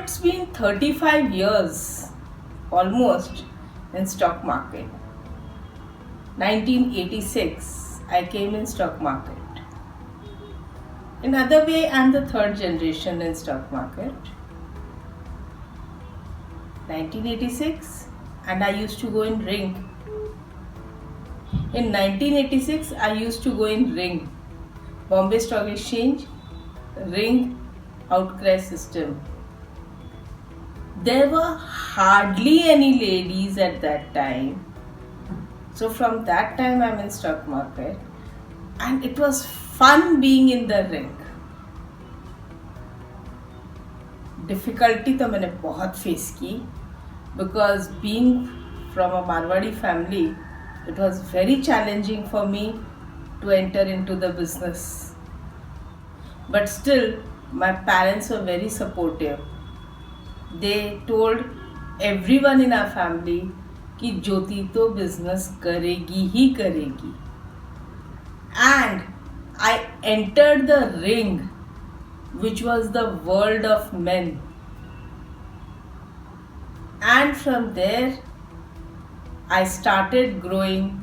it's been 35 years almost in stock market. 1986 I came in stock market. In other way, I'm the third generation in stock market. 1986 and I used to go in ring. In 1986 I used to go in ring. Bombay Stock Exchange, ring outcry system. There were hardly any ladies at that time. So from that time I'm in stock market and it was fun being in the ring. Difficulty तो मैंने बहुत face की because being from a Marwadi family, it was very challenging for me to enter into the business. But still, my parents were very supportive. They told everyone in our family कि ज्योति तो business करेगी ही करेगी. And I entered the ring, which was the world of men. And from there, I started growing.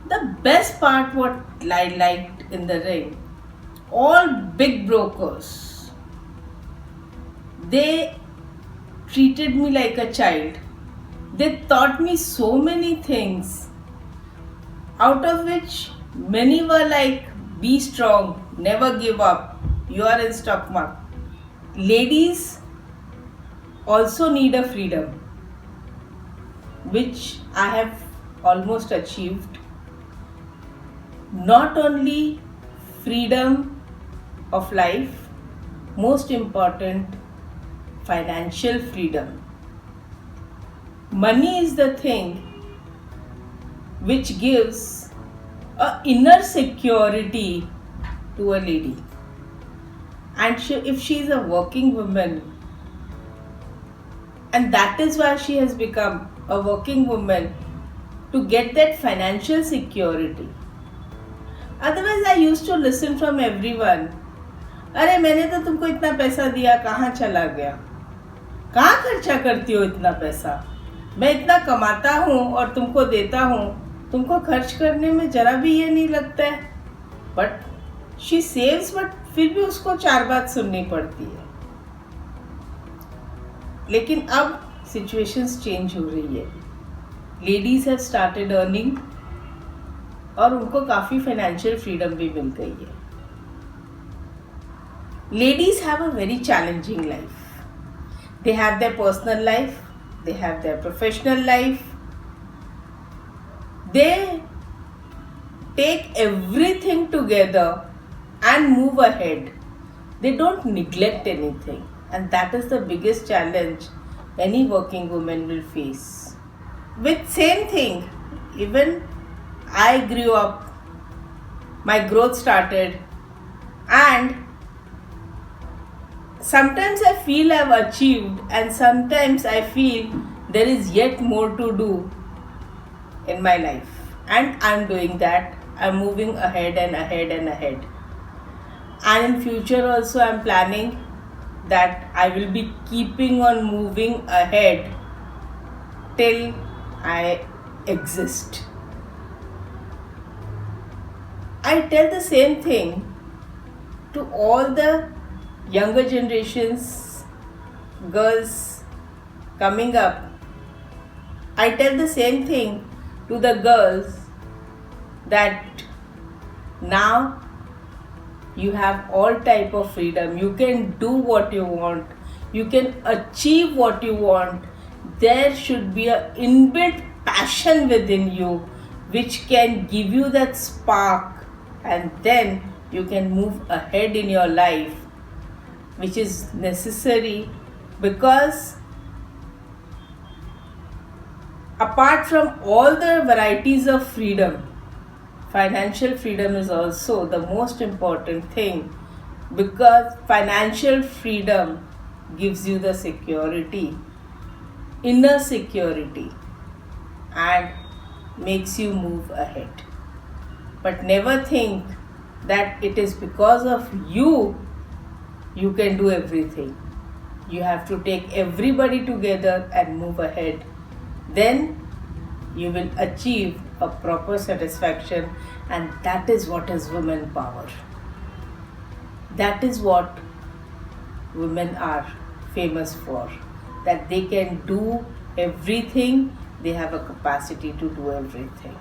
The best part what I liked in the ring, all big brokers, they treated me like a child. They taught me so many things, out of which many were like, be strong, never give up, you are in stock market. Ladies also need a freedom, which I have almost achieved. Not only freedom of life, most important, financial freedom. Money is the thing which gives a inner security to a lady. And if she is a working woman, and that is why she has become a working woman, to get that financial security. Otherwise, I used to listen from everyone, अरे मैंने तो तुमको इतना पैसा दिया, कहाँ चला गया, कहाँ खर्चा करती हो इतना पैसा, मैं इतना कमाता हूँ और तुमको देता हूँ, तुमको खर्च करने में जरा भी ये नहीं लगता है. बट शी सेव्स, बट फिर भी उसको 4 बात सुननी पड़ती है. लेकिन अब सिचुएशंस चेंज हो रही है. लेडीज हैव स्टार्टेड अर्निंग और उनको काफ़ी फाइनेंशियल फ्रीडम भी मिल गई है. Ladies have a very challenging life. They have their personal life, they have their professional life. They take everything together and move ahead. They don't neglect anything, and that is the biggest challenge any working woman will face. With same thing, even I grew up, my growth started, and sometimes I feel I've achieved, and sometimes I feel there is yet more to do in my life, and I'm doing that. I'm moving ahead and ahead and ahead, and in future also I'm planning that I will be keeping on moving ahead till I exist. I tell the same thing to all the younger generations, girls coming up. I tell the same thing to the girls that now you have all type of freedom. You can do what you want. You can achieve what you want. There should be an inbuilt passion within you which can give you that spark, and then you can move ahead in your life, which is necessary, because apart from all the varieties of freedom, financial freedom is also the most important thing, because financial freedom gives you the security, inner security, and makes you move ahead. But never think that it is because of you can do everything. You have to take everybody together and move ahead. Then you will achieve a proper satisfaction, and that is what is women power. That is what women are famous for, that they can do everything, they have a capacity to do everything.